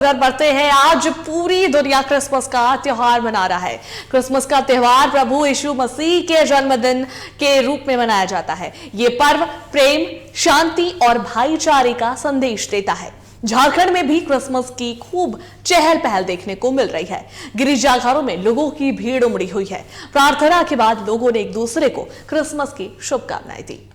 बढ़ते हैं। आज पूरी दुनिया क्रिसमस का त्योहार मना रहा है। क्रिसमस का त्योहार प्रभु यीशु मसीह के जन्मदिन के रूप में मनाया जाता है। ये पर्व प्रेम, शांति और भाईचारे का संदेश देता है। झारखंड में भी क्रिसमस की खूब चहल पहल देखने को मिल रही है। गिरिजाघरों में लोगों की भीड़ उमड़ी हुई है। प्रार्थना के बाद लोगों ने एक दूसरे को क्रिसमस की शुभकामनाएं दी।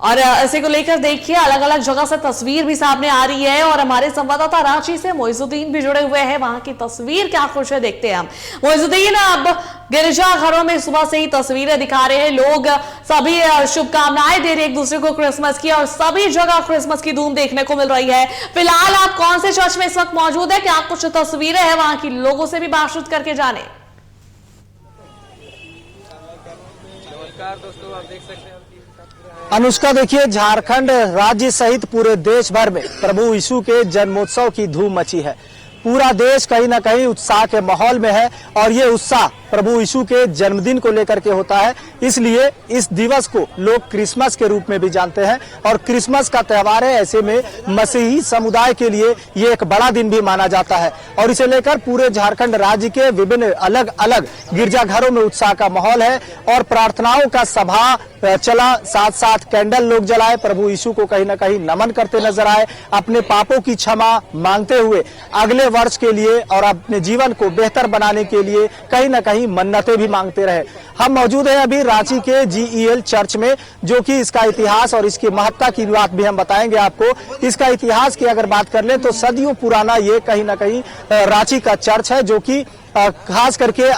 और इसी को लेकर देखिए अलग अलग जगह से तस्वीर भी सामने आ रही है और हमारे संवाददाता रांची से मोइजुद्दीन भी जुड़े हुए हैं। वहां की तस्वीर क्या कुछ है देखते हैं हम। मोइजुद्दीन, अब गिरजाघरों में सुबह से ही तस्वीरें दिखा रहे हैं, लोग सभी शुभकामनाएं दे रहे हैं एक दूसरे को क्रिसमस की और सभी जगह क्रिसमस की धूम देखने को मिल रही है। फिलहाल आप कौन से चर्च में इस वक्त मौजूद है? क्या कुछ तस्वीरें हैं वहां की, लोगों से भी बातचीत करके जाने। नमस्कार दोस्तों, आप देख सकते हैं अनुष्का, देखिए झारखंड राज्य सहित पूरे देश भर में प्रभु यीशु के जन्मोत्सव की धूम मची है। पूरा देश कहीं ना कहीं उत्साह के माहौल में है और ये उत्साह प्रभु यीशु के जन्मदिन को लेकर के होता है। इसलिए इस दिवस को लोग क्रिसमस के रूप में भी जानते हैं और क्रिसमस का त्योहार है। ऐसे में मसीही समुदाय के लिए ये एक बड़ा दिन भी माना जाता है और इसे लेकर पूरे झारखंड राज्य के विभिन्न अलग अलग गिरजाघरों में उत्साह का माहौल है और प्रार्थनाओं का सभा चला, साथ साथ कैंडल लोग जलाए, प्रभु यीशु को कहीं ना कहीं नमन करते नजर आए, अपने पापों की क्षमा मांगते हुए अगले वर्ष के लिए और अपने जीवन को बेहतर बनाने के लिए कहीं ना कहीं मन्नतें भी मांगते रहे। हम मौजूद हैं अभी रांची के GEL चर्च में, जो कि इसका इतिहास और इसकी महत्ता की बात भी हम बताएंगे आपको। इसका इतिहास की अगर बात कर ले तो सदियों पुराना ये कहीं ना कहीं रांची का चर्च है, जो कि खास करके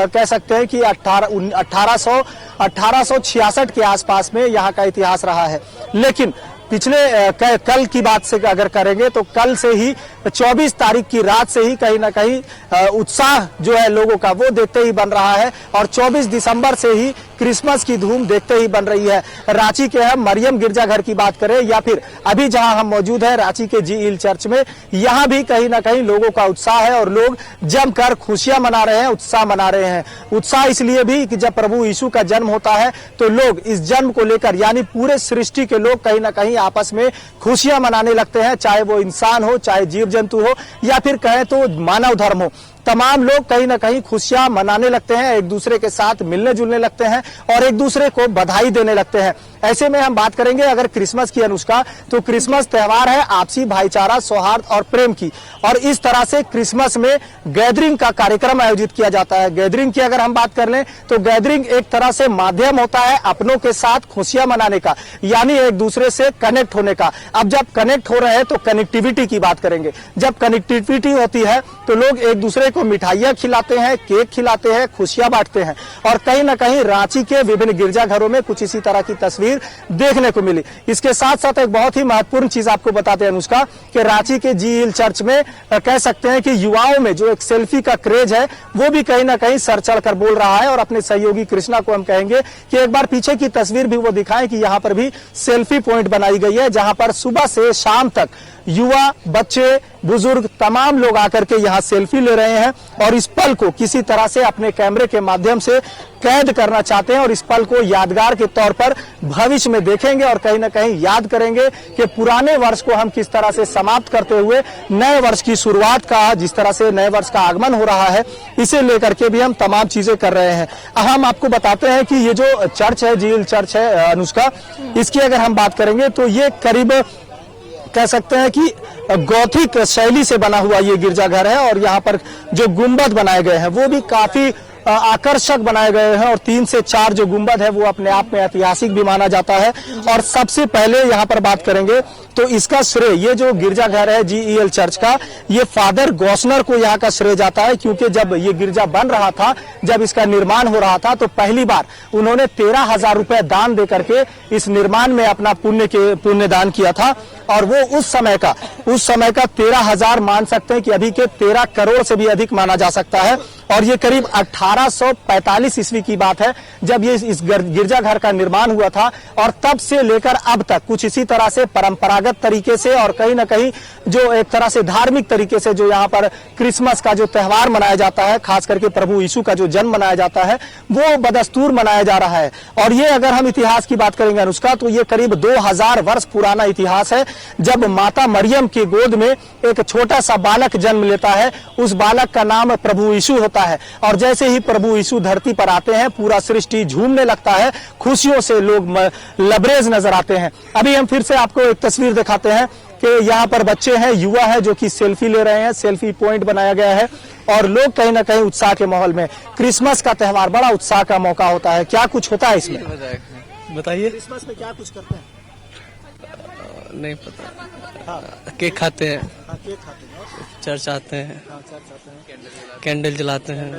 कह सकते हैं कि 1866 के आसपास में यहाँ का इतिहास रहा है। लेकिन पिछले कल की बात से अगर करेंगे तो कल से ही 24 तारीख की रात से ही कहीं ना कहीं उत्साह जो है लोगों का वो देखते ही बन रहा है और 24 दिसंबर से ही क्रिसमस की धूम देखते ही बन रही है। रांची के हम मरियम गिरजाघर की बात करें या फिर अभी जहां हम मौजूद है रांची के GEL चर्च में, यहाँ भी कहीं ना कहीं लोगों का उत्साह है और लोग जमकर खुशियां मना रहे हैं, उत्साह मना रहे हैं। उत्साह इसलिए भी कि जब प्रभु यीशु का जन्म होता है तो लोग इस जन्म को लेकर यानी पूरे सृष्टि के लोग कहीं ना कहीं आपस में खुशियां मनाने लगते हैं, चाहे वो इंसान हो, चाहे जीव जंतु हो या फिर कहें तो मानव धर्म हो। तमाम लोग कहीं ना कहीं खुशियां मनाने लगते हैं, एक दूसरे के साथ मिलने जुलने लगते हैं और एक दूसरे को बधाई देने लगते हैं। ऐसे में हम बात करेंगे अगर क्रिसमस की अनुष्का, तो क्रिसमस त्योहार है आपसी भाईचारा, सौहार्द और प्रेम की। और इस तरह से क्रिसमस में गैदरिंग का कार्यक्रम आयोजित किया जाता है। गैदरिंग की अगर हम बात कर लें तो गैदरिंग एक तरह से माध्यम होता है अपनों के साथ खुशियां मनाने का, यानी एक दूसरे से कनेक्ट होने का। अब जब कनेक्ट हो रहे हैं तो कनेक्टिविटी की बात करेंगे। जब कनेक्टिविटी होती है तो लोग एक दूसरे को मिठाइयां खिलाते हैं, केक खिलाते हैं, खुशियां बांटते हैं और कहीं ना कहीं रांची के विभिन्न गिरजाघरों में कुछ इसी तरह की तस्वीर देखने को मिली। इसके साथ साथ एक बहुत ही महत्वपूर्ण चीज आपको बताते हैं अनुष्का, कि रांची के GEL चर्च में कह सकते हैं कि युवाओं में जो एक सेल्फी का क्रेज है वो भी कहीं ना कहीं सर चढ़कर बोल रहा है। और अपने सहयोगी कृष्णा को हम कहेंगे कि एक बार पीछे की तस्वीर भी वो दिखाएं कि यहाँ पर भी सेल्फी पॉइंट बनाई गई है, जहां पर सुबह से शाम तक युवा, बच्चे, बुजुर्ग तमाम लोग आकर के यहाँ सेल्फी ले रहे हैं और इस पल को किसी तरह से अपने कैमरे के माध्यम से कैद करना चाहते हैं और इस पल को यादगार के तौर पर भविष्य में देखेंगे और कहीं ना कहीं याद करेंगे कि पुराने वर्ष को हम किस तरह से समाप्त करते हुए नए वर्ष की शुरुआत का, जिस तरह से नए वर्ष का आगमन हो रहा है, इसे लेकर के भी हम तमाम चीजें कर रहे हैं। हम आपको बताते हैं कि ये जो चर्च है, GEL चर्च है अनुष्का, इसकी अगर हम बात करेंगे तो ये करीब कह सकते हैं कि गौथिक शैली से बना हुआ ये गिरजाघर है और यहाँ पर जो गुंबद बनाए गए हैं वो भी काफी आकर्षक बनाए गए हैं और 3 से 4 जो गुंबद है वो अपने आप में ऐतिहासिक भी माना जाता है। और सबसे पहले यहाँ पर बात करेंगे तो इसका श्रेय, ये जो गिरजाघर है GEL चर्च का, ये फादर गॉसनर को यहाँ का श्रेय जाता है, क्योंकि जब ये गिरजा बन रहा था, जब इसका निर्माण हो रहा था तो पहली बार उन्होंने 13,000 रुपए दान दे करके इस निर्माण में अपना पुण्य दान किया था। और वो उस समय का 13,000 मान सकते हैं कि अभी के 13 करोड़ से भी अधिक माना जा सकता है। और ये करीब 1845 ईस्वी की बात है जब ये इस गिरजाघर का निर्माण हुआ था, और तब से लेकर अब तक कुछ इसी तरह से परंपरागत तरीके से और कहीं ना कहीं जो एक तरह से धार्मिक तरीके से जो यहाँ पर क्रिसमस का जो त्योहार मनाया जाता है, खास करके प्रभु यीशु का जो जन्म मनाया जाता है, वो बदस्तूर मनाया जा रहा है। और ये अगर हम इतिहास की बात करेंगे अनुष्का, तो ये करीब 2000 वर्ष पुराना इतिहास है, जब माता मरियम की गोद में एक छोटा सा बालक जन्म लेता है। उस बालक का नाम प्रभु यीशु होता है, और जैसे ही प्रभु यीशु धरती पर आते हैं, पूरा सृष्टि झूमने लगता है, खुशियों से लोग लबरेज नजर आते हैं। अभी हम फिर से आपको एक तस्वीर दिखाते हैं कि यहाँ पर बच्चे हैं, युवा है, जो कि सेल्फी ले रहे हैं, सेल्फी पॉइंट बनाया गया है, और लोग कहीं ना कहीं उत्साह के माहौल में। क्रिसमस का त्योहार बड़ा उत्साह का मौका होता है, क्या कुछ होता है इसमें? बताइए। क्रिसमस में क्या कुछ करते हैं? नहीं पता। हाँ, केक खाते हैं, केक खाते हैं, चर्च आते हैं, चर्च आते हैं, कैंडल जलाते हैं,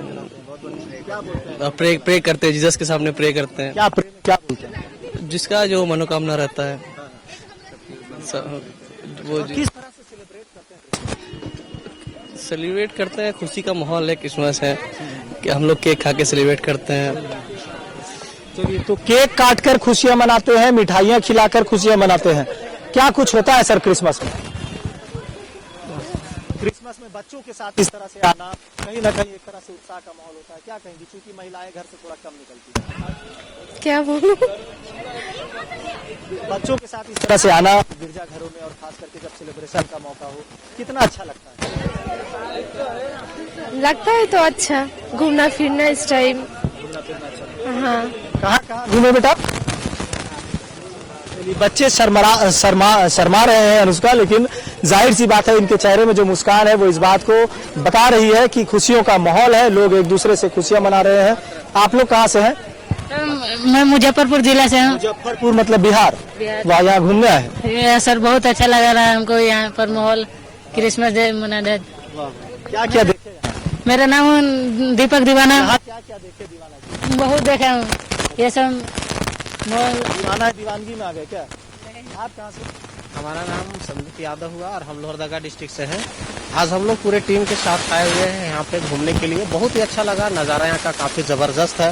क्या बोलते हैं? प्रे करते हैं, जीसस के सामने प्रे करते हैं, क्या बोलते हैं? जिसका जो मनोकामना रहता है वो किस तरह से सेलिब्रेट करते हैं? सेलिब्रेट करते हैं। खुशी का माहौल है, क्रिसमस है कि हम लोग केक खा के सेलिब्रेट करते हैं। चलिए, तो केक काटकर खुशियां मनाते हैं, मिठाइयां खिलाकर खुशियां मनाते हैं। क्या कुछ होता है सर क्रिसमस में? क्रिसमस में बच्चों के साथ इस तरह से आना, कहीं ना कहीं एक तरह से उत्साह का माहौल होता है। क्या कहेंगी, क्योंकि महिलाएं घर से थोड़ा कम निकलती हैं? क्या बोलूं? बच्चों के साथ इस तरह से आना गिरजाघरों में, और खास करके जब सेलिब्रेशन का मौका हो, कितना अच्छा लगता है? लगता है तो अच्छा, घूमना फिरना इस टाइम। हाँ, कहाँ घूमे बेटा? बच्चे शर्मा रहे हैं अनुष्का, लेकिन जाहिर सी बात है इनके चेहरे में जो मुस्कान है वो इस बात को बता रही है कि खुशियों का माहौल है, लोग एक दूसरे से खुशियां मना रहे हैं। आप लोग कहाँ से हैं? मैं मुजफ्फरपुर जिला से हूँ। मुजफ्फरपुर मतलब बिहार। वहाँ यहाँ घूमने आए हैं? सर बहुत अच्छा लग रहा है हमको यहाँ पर माहौल, क्रिसमस डे मना रहे। क्या क्या देखे? मेरा नाम दीपक दीवाना। क्या क्या देखे दीवाना? बहुत देखा हूँ ये सब। दीवाना है, दीवानगी में आ गए क्या? आप कहाँ से? हमारा नाम संदीप यादव हुआ और हम लोहरदगा डिस्ट्रिक्ट से हैं। आज हम लोग पूरे टीम के साथ आए हुए हैं यहाँ पे घूमने के लिए। बहुत ही अच्छा लगा, नज़ारा यहाँ का काफ़ी ज़बरदस्त है।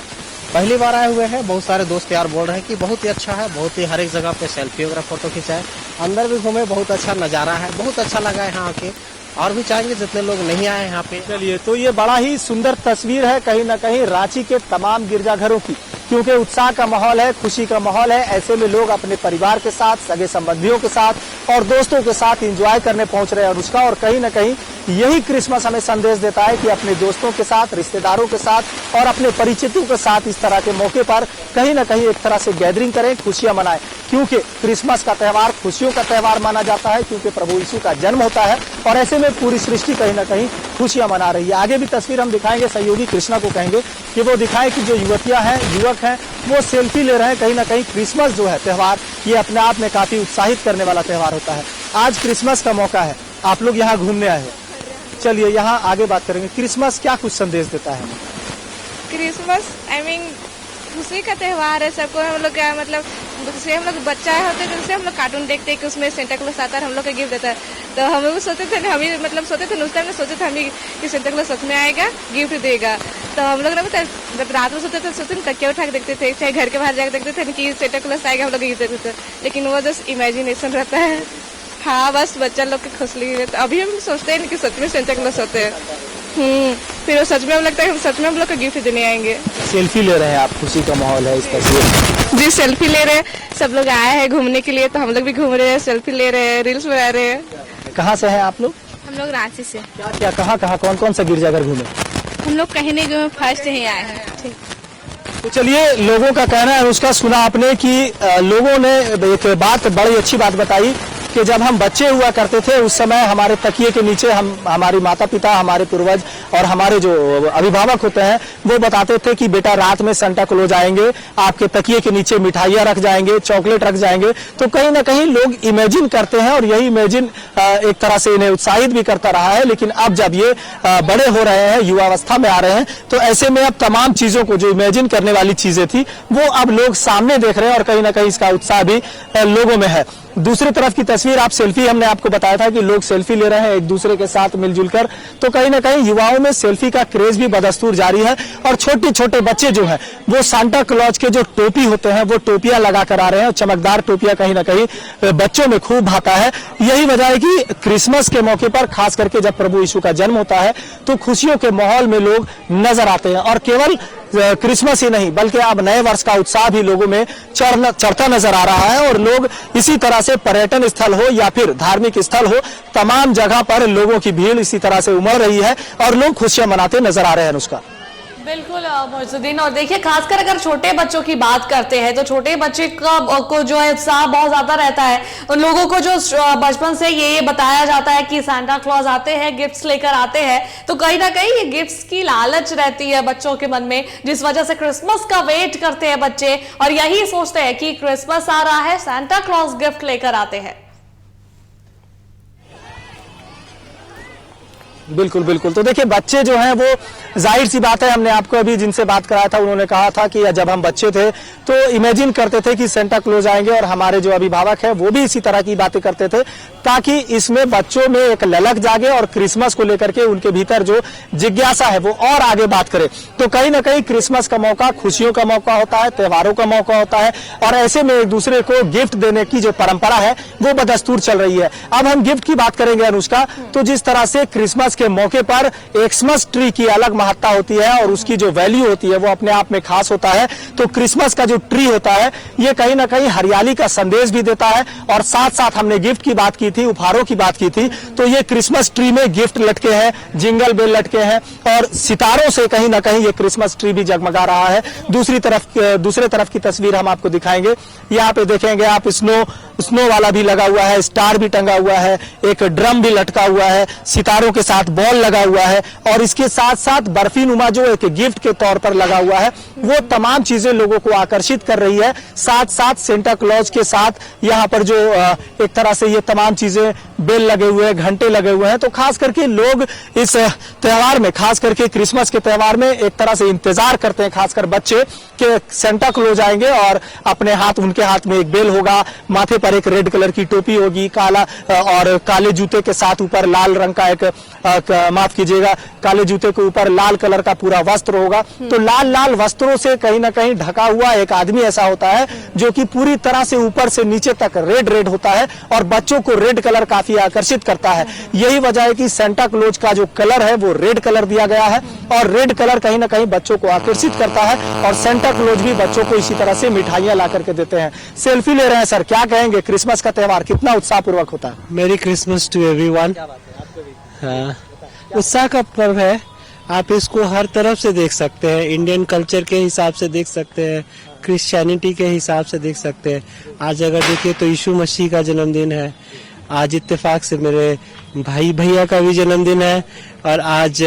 पहली बार आए हुए हैं, बहुत सारे दोस्त यार बोल रहे हैं कि बहुत ही अच्छा है, बहुत ही हर एक जगह पे सेल्फी वगैरह फोटो खिंचाए, अंदर भी घूमे, बहुत अच्छा नज़ारा है, बहुत अच्छा लगा यहाँ आके। और भी चाहेंगे जितने लोग नहीं आए यहाँ पे। चलिए, तो ये बड़ा ही सुंदर तस्वीर है कहीं ना कहीं रांची के तमाम गिरजाघरों की, क्योंकि उत्साह का माहौल है, खुशी का माहौल है। ऐसे में लोग अपने परिवार के साथ, सगे संबंधियों के साथ और दोस्तों के साथ एंजॉय करने पहुंच रहे हैं अनुष्का। और कहीं ना कहीं यही क्रिसमस हमें संदेश देता है कि अपने दोस्तों के साथ, रिश्तेदारों के साथ और अपने परिचितों के साथ इस तरह के मौके पर कहीं ना कहीं एक तरह से गैदरिंग करें, खुशियां मनाएं, क्योंकि क्रिसमस का त्योहार खुशियों का त्योहार माना जाता है, क्योंकि प्रभु यीशु का जन्म होता है। और ऐसे में पूरी सृष्टि कहीं ना कहीं खुशियां मना रही है। आगे भी तस्वीर हम दिखाएंगे, सहयोगी कृष्णा को कहेंगे कि वो दिखाएं कि जो युवतियां हैं, युवक हैं, वो सेल्फी ले रहे हैं। कहीं ना कहीं क्रिसमस जो है त्योहार, ये अपने आप में काफी उत्साहित करने वाला त्योहार होता है। आज क्रिसमस का मौका है, आप लोग यहाँ घूमने आए हैं। चलिए, यहाँ आगे बात करेंगे, क्रिसमस क्या कुछ संदेश देता है? क्रिसमस खुशी का त्योहार है। सबको हम लोग क्या मतलब, जैसे हम लोग बच्चा होते थे उससे हम लोग कार्टून देखते हैं कि उसमें सेंटा क्लॉज आता है, हम लोग का गिफ्ट देता है। तो हम लोग सोचते थे, हम ही मतलब सोचते थे उस टाइम में, सोचे थे हम कि सेंटा क्लॉज सच में आएगा, गिफ्ट देगा। तो हम लोग ना रात में सोचते थे तकिया उठा के देखते थे, चाहे घर के बाहर जाकर देखते थे कि सेंटा क्लॉज आएगा, हम लोग गिफ्ट देते थे। लेकिन वो जस्ट इमेजिनेशन रहता है। हाँ, बस बच्चा लोग की खुशी रहता है। अभी हम सोचते हैं कि सच में सेंटा क्लॉज होते हैं। फिर वो सच में हम लगता है सच में हम लोग का गिफ्ट देने आएंगे। सेल्फी ले रहे हैं आप, खुशी का माहौल है इस तस्वीर? जी, सेल्फी ले रहे हैं, सब लोग आए हैं घूमने के लिए, तो हम लोग भी घूम रहे हैं, सेल्फी ले रहे हैं, रील्स बना रहे हैं। कहाँ से हैं आप लोग? हम लोग रांची से। क्या क्या कहाँ कौन कौन सा गिरजाघर घूमे? हम लोग कहीं नहीं गए, फर्स्ट ही आए हैं। ठीक, तो चलिए, लोगों का कहना है, उसका सुना आपने कि लोगों ने एक बात, बड़ी अच्छी बात बताई कि जब हम बच्चे हुआ करते थे उस समय हमारे तकिए के नीचे हमारी माता पिता, हमारे पूर्वज और हमारे जो अभिभावक होते हैं वो बताते थे कि बेटा रात में सांता क्लॉज आएंगे, आपके तकिए के नीचे मिठाइयां रख जाएंगे, चॉकलेट रख जाएंगे। तो कहीं ना कहीं लोग इमेजिन करते हैं और यही इमेजिन एक तरह से इन्हें उत्साहित भी करता रहा है। लेकिन अब जब ये बड़े हो रहे हैं, युवावस्था में आ रहे हैं, तो ऐसे में अब तमाम चीजों को, जो इमेजिन करने वाली चीजें थी, वो अब लोग सामने देख रहे हैं और कहीं ना कहीं इसका उत्साह भी लोगों में है। दूसरी तरफ की तस्वीर आप सेल्फी, हमने आपको बताया था कि लोग सेल्फी ले रहे हैं एक दूसरे के साथ मिलजुल कर, तो कहीं ना कहीं युवाओं में सेल्फी का क्रेज भी बदस्तूर जारी है। और छोटे छोटे बच्चे जो हैं वो सांता क्लॉज के जो टोपी होते हैं वो टोपियां लगा कर आ रहे हैं, और चमकदार टोपियां कहीं ना कहीं बच्चों में खूब भाता है। यही वजह है कि क्रिसमस के मौके पर, खास करके जब प्रभु यीशु का जन्म होता है, तो खुशियों के माहौल में लोग नजर आते हैं। और केवल क्रिसमस ही नहीं बल्कि अब नए वर्ष का उत्साह भी लोगों में चढ़ता नजर आ रहा है। और लोग इसी तरह से पर्यटन स्थल हो या फिर धार्मिक स्थल हो, तमाम जगह पर लोगों की भीड़ इसी तरह से उमड़ रही है और लोग खुशियां मनाते नजर आ रहे हैं। अनुष्का, बिल्कुल मोइजुद्दीन, और देखिए खासकर अगर छोटे बच्चों की बात करते हैं तो छोटे बच्चे को जो है उत्साह बहुत ज्यादा रहता है। उन लोगों को जो बचपन से ये बताया जाता है कि सांता क्लॉज आते हैं, गिफ्ट्स लेकर आते हैं, तो कहीं ना कहीं ये गिफ्ट्स की लालच रहती है बच्चों के मन में, जिस वजह से क्रिसमस का वेट करते हैं बच्चे और यही सोचते हैं कि क्रिसमस आ रहा है, सांता क्लॉज गिफ्ट लेकर आते हैं। बिल्कुल बिल्कुल। तो देखिए बच्चे जो हैं वो, जाहिर सी बात है, हमने आपको अभी जिनसे बात कराया था उन्होंने कहा था कि जब हम बच्चे थे तो इमेजिन करते थे कि सेंटा क्लॉज आएंगे, और हमारे जो अभिभावक हैं वो भी इसी तरह की बातें करते थे ताकि इसमें बच्चों में एक ललक जागे और क्रिसमस को लेकर के उनके भीतर जो जिज्ञासा है वो और आगे बात करे। तो कहीं ना कहीं क्रिसमस का मौका खुशियों का मौका होता है, त्योहारों का मौका होता है, और ऐसे में एक दूसरे को गिफ्ट देने की जो परंपरा है वो बदस्तूर चल रही है। अब हम गिफ्ट की बात करेंगे अनुष्का, तो जिस तरह से क्रिसमस के मौके पर क्रिसमस ट्री की अलग महत्ता होती है और उसकी जो वैल्यू होती है वो अपने आप में खास होता है, तो क्रिसमस का जो ट्री होता है ये कहीं ना कहीं हरियाली का संदेश भी देता है। और साथ साथ हमने गिफ्ट की बात की थी, उपहारों की बात की थी, तो ये क्रिसमस ट्री में गिफ्ट लटके हैं, जिंगल बेल लटके हैं, और सितारों से कहीं ना कहीं ये क्रिसमस ट्री भी जगमगा रहा है। दूसरे तरफ की तस्वीर हम आपको दिखाएंगे। यहाँ पे देखेंगे आप स्नो वाला भी लगा हुआ है, स्टार भी टंगा हुआ है, एक ड्रम भी लटका हुआ है, सितारों के साथ बॉल लगा हुआ है, और इसके साथ साथ बर्फी नुमा जो एक गिफ्ट के तौर पर लगा हुआ है, वो तमाम चीजें लोगों को आकर्षित कर रही है। साथ साथ सेंटा क्लॉज के साथ यहाँ पर जो एक तरह से ये तमाम चीजें, बेल लगे हुए हैं, घंटे लगे हुए हैं, तो खास करके लोग इस त्योहार में, खास करके क्रिसमस के त्योहार में एक तरह से इंतजार करते हैं, खासकर बच्चे, कि सेंटा क्लॉज आएंगे और उनके हाथ में एक बेल होगा, माथे पर एक रेड कलर की टोपी होगी, काला और काले जूते के साथ ऊपर लाल रंग का माफ कीजिएगा, काले जूते के ऊपर लाल कलर का पूरा वस्त्र होगा। तो लाल वस्त्रों से कहीं ना कहीं ढका हुआ एक आदमी ऐसा होता है जो कि पूरी तरह से ऊपर से नीचे तक रेड होता है, और बच्चों को रेड कलर काफी आकर्षित करता है। यही वजह है कि सेंटा क्लॉज का जो कलर है वो रेड कलर दिया गया है, और रेड कलर कहीं ना कहीं बच्चों को आकर्षित करता है, और सेंटा क्लॉज भी बच्चों को इसी तरह से मिठाइयां ला करके देते हैं। सेल्फी ले रहे हैं सर, क्या कहेंगे, क्रिसमस का त्योहार कितना उत्साहपूर्वक होता है? मेरी क्रिसमस टू एवरीवन। हाँ, उत्साह का पर्व है, आप इसको हर तरफ से देख सकते हैं, इंडियन कल्चर के हिसाब से देख सकते हैं, क्रिश्चियनिटी के हिसाब से देख सकते हैं। आज अगर देखिए तो यीशु मसीह का जन्मदिन है, आज इत्तेफाक से मेरे भैया का भी जन्मदिन है, और आज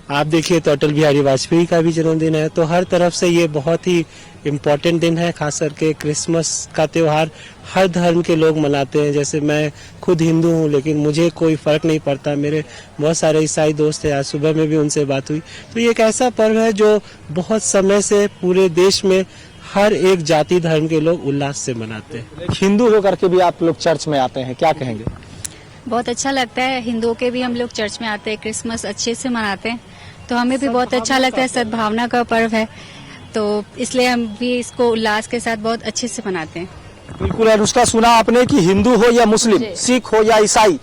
आप देखिए तो अटल बिहारी वाजपेयी का भी जन्मदिन है। तो हर तरफ से ये बहुत ही इम्पोर्टेंट दिन है। खास करके क्रिसमस का त्योहार हर धर्म के लोग मनाते हैं। जैसे मैं खुद हिंदू हूँ, लेकिन मुझे कोई फर्क नहीं पड़ता, मेरे बहुत सारे ईसाई दोस्त हैं, आज सुबह में भी उनसे बात हुई। तो ये एक ऐसा पर्व है जो बहुत समय से पूरे देश में हर एक जाति धर्म के लोग उल्लास से मनाते हैं। हिंदू होकर के भी आप लोग चर्च में आते हैं, क्या कहेंगे? बहुत अच्छा लगता है, हिंदुओं के भी हम लोग चर्च में आते हैं, क्रिसमस अच्छे से मनाते हैं, तो हमें भी बहुत अच्छा लगता है। सद्भावना का पर्व है, तो इसलिए हम भी इसको उल्लास के साथ बहुत अच्छे से मनाते हैं। बिल्कुल अनुष्का, सुना आपने कि हिंदू हो या मुस्लिम, सिख हो या ईसाई,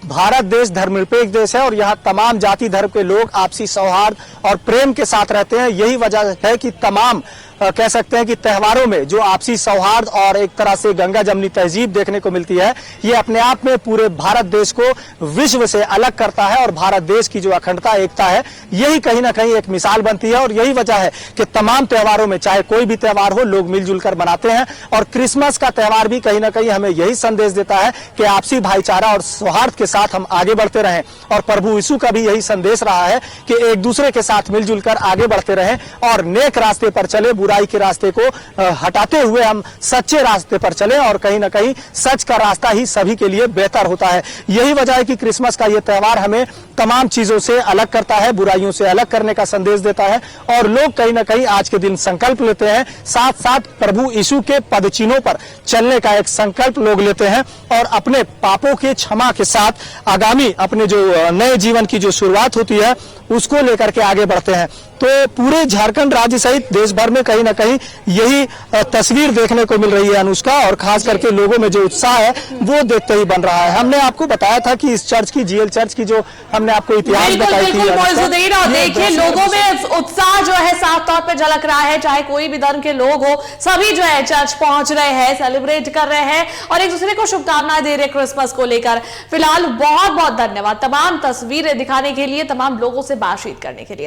भारत देश धर्मनिरपेक्ष देश है, और यहाँ तमाम जाति धर्म के लोग आपसी सौहार्द और प्रेम के साथ रहते हैं। यही वजह है कि तमाम कह सकते हैं कि त्योहारों में जो आपसी सौहार्द और एक तरह से गंगा जमनी तहजीब देखने को मिलती है, ये अपने आप में पूरे भारत देश को विश्व से अलग करता है, और भारत देश की जो अखंडता एकता है यही कहीं ना कहीं एक मिसाल बनती है। और यही वजह है कि तमाम त्योहारों में, चाहे कोई भी त्योहार हो, लोग मिलजुल कर मनाते हैं। और क्रिसमस का त्योहार भी कहीं ना कहीं हमें यही संदेश देता है कि आपसी भाईचारा और सौहार्द के साथ हम आगे बढ़ते रहें, और प्रभु यीशु का भी यही संदेश रहा है कि एक दूसरे के साथ मिलजुल कर आगे बढ़ते रहें और नेक रास्ते पर चले, बुराई के रास्ते को हटाते हुए हम सच्चे रास्ते पर चलें और कहीं ना कहीं सच का रास्ता ही सभी के लिए बेहतर होता है। यही वजह है कि क्रिसमस का ये त्योहार हमें तमाम चीजों से अलग करता है, बुराइयों से अलग करने का संदेश देता है और लोग कहीं ना कहीं आज के दिन संकल्प लेते हैं, साथ साथ प्रभु यीशु के पदचिन्हों पर चलने का एक संकल्प लोग लेते हैं और अपने पापों के क्षमा के साथ आगामी अपने जो नए जीवन की जो शुरुआत होती है उसको लेकर के आगे बढ़ते हैं। तो पूरे झारखंड राज्य सहित देश भर में कहीं ना कहीं यही तस्वीर देखने को मिल रही है अनुष्का, और खास करके लोगों में जो उत्साह है वो देखते ही बन रहा है। हमने आपको बताया था कि इस चर्च की, जीएल चर्च की जो हमने आपको इतिहास बताई थी, मौजूदीन, और देखिए लोगों में उत्साह जो है साफ तौर पे झलक रहा है। चाहे कोई भी धर्म के लोग हो, सभी जो है चर्च पहुंच रहे हैं, सेलिब्रेट कर रहे हैं और एक दूसरे को शुभकामनाएं दे रहे हैं क्रिसमस को लेकर। फिलहाल बहुत बहुत धन्यवाद तमाम तस्वीरें दिखाने के लिए, तमाम लोगों से बातचीत करने के लिए।